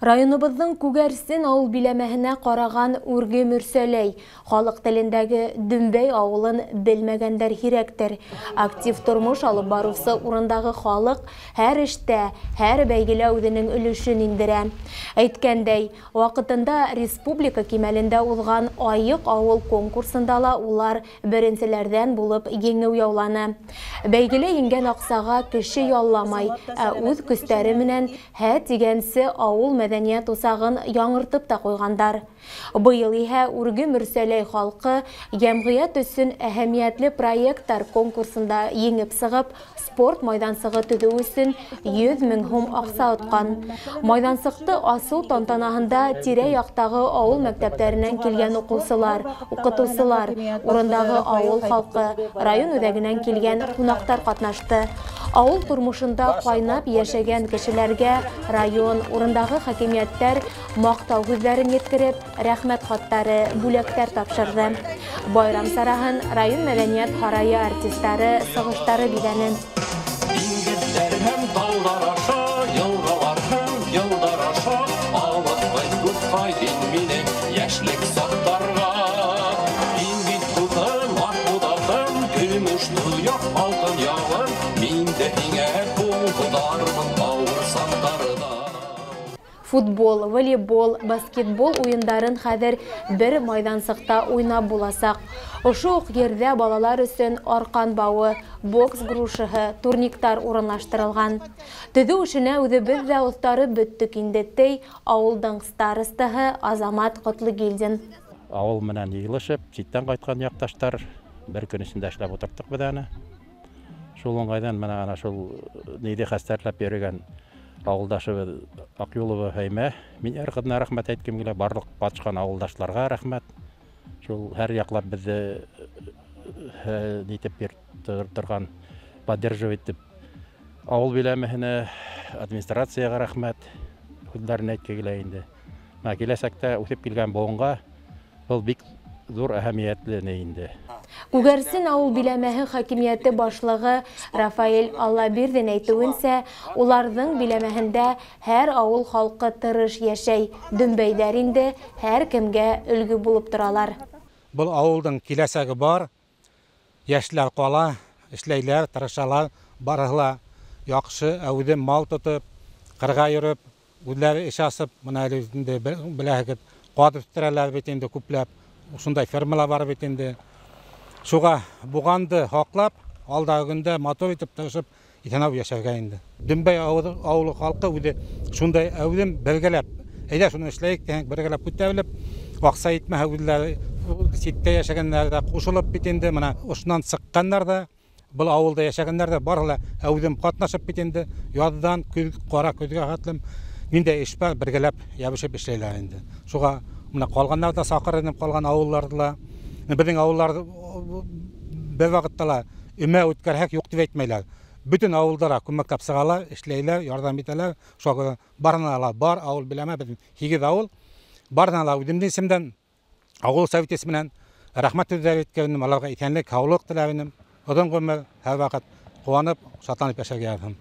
Районыбыздың Күгәрсен ауыл биләмәһенә караган Үрге Мөрсәләй. Халык телендәге Дүмбәй авылын белмәгәндәр һирәктер. Актив тормыш алып барусы урындагы халык һәр эштә, һәр бәйгелә үзенең өлешен индерә. Әйткәндәй, вакытында республика кимәлендә узган Айык авыл конкурсында ла улар беренчеләрдән булып еңү яуланы. Бәйгелә ингән аксага кеше ялламай, үз көстәре менән һә тигәнсе авыл мәдәният усагын яңыртып та куйгандар. Быел иһә Үрге Мөрсәләй халкы җәмгыять өчен әһәмиятле проекттар конкурсында еңеп сыгып, спорт майдансыгы төзү өчен 100 000 сум акча аткан. Майдансыкты асу тантанаһында тирә-яктагы авыл мәктәпләреннән килгән укучылар, укытучылар, урындагы авыл халкы, район үҙәгенән килгән кунактар катнашты. Авыл тормышында кайнап яшәгән кешеләргә район, урындагы хакимияттәр мактау һүзләрен еткереп, рәхмәт хаттары, бүләктәр тапшырды. Байрам сараһын район мәдәният һарайы артистлары сыгыштары бирәне. Футбол, волейбол, баскетбол уйындарын хәзер бер майдансыкта уйнап буласак. Ошо ук ердә балалар өчен аркан бауы, бокс грушыһы, турниктар урынлаштырылган. Төзү эшенә үзебез дә устары бөттек инде, авылдың старостаһы Азамат Котлыгилдин. Авыл менән йыелышып, читтән кайткан якташтар бер көн эчендә эшләп утырттык бит аны. Шул уңайдан менә ана шул нидә хәстәрләп йөргән авылдашыбыз Акъюлова Һәймә, мин әркетенә рәхмәт әйткем килә, барлык катышкан авылдашларга рәхмәт. Шул һәр яклап безне нитеп торган, поддерживать итеп, авыл биләмәһенә, администрацияга рәхмәт хүлләрен әйткән килә инде. Киләсәктә үсеп килгән буынга ул бик зур әһәмиятле инде. Күгәрсен авыл биләмәһе хакимияте башлыгы Рафаэль Аллабирдин әйтүенсә, уларның биләмәһендә һәр авыл халкы тырыш яшәй, Дүмбәйдәр инде һәр кемгә өлгү булып торалар. Бұл авылдың киләсәге бар, яшьләр кала, эшләйләр, тырышалар, барыһы яхшы, әүдем мал тотып, кырга йөреп, үзләре эш асып, менә инде беләһегез, кат үстерәләр бит инде күпләп, шундай фермалар бар бит инде. Шуға буганды хаклап, алдагы көндә мотор итеп тырышып, итәнәү яшәргә инде. Дүмбәй авылы халкы үзе шундай әүдем белгеләп, әйдә шуны эшләйек дигән бергәләп күтәрелеп, акса итмәһә үзләре ситтә яшәгәннәр дә кушылып бит инде, менә ошнан сыкканнар да, бу авылда яшәгәннәр дә барыла әүдем катнашып бит инде. Яздан көз кара көзгә хәтлем миндә эш бар, бергәләп ябышып эшләйләр инде. Шуға менә калганнар да сакырынып калган авылларда, безнең авыллар бер вакытта өмә үткәрһәк юк дип әйтмәйләр. Бүтән авылларга күмәкләп сыгалар, эшләйләр, ярдәм итәләр. Шуга барналар бар, авыл биләмә безнең 8 авыл. Барналар үземнең исемдән авыл советы менән рәхмәт үздәр иткәнем, аларга икәнлек, һаулык теләвенем. Одан гомер һәр вакыт куанып, шатланып яшәргә ярдәм.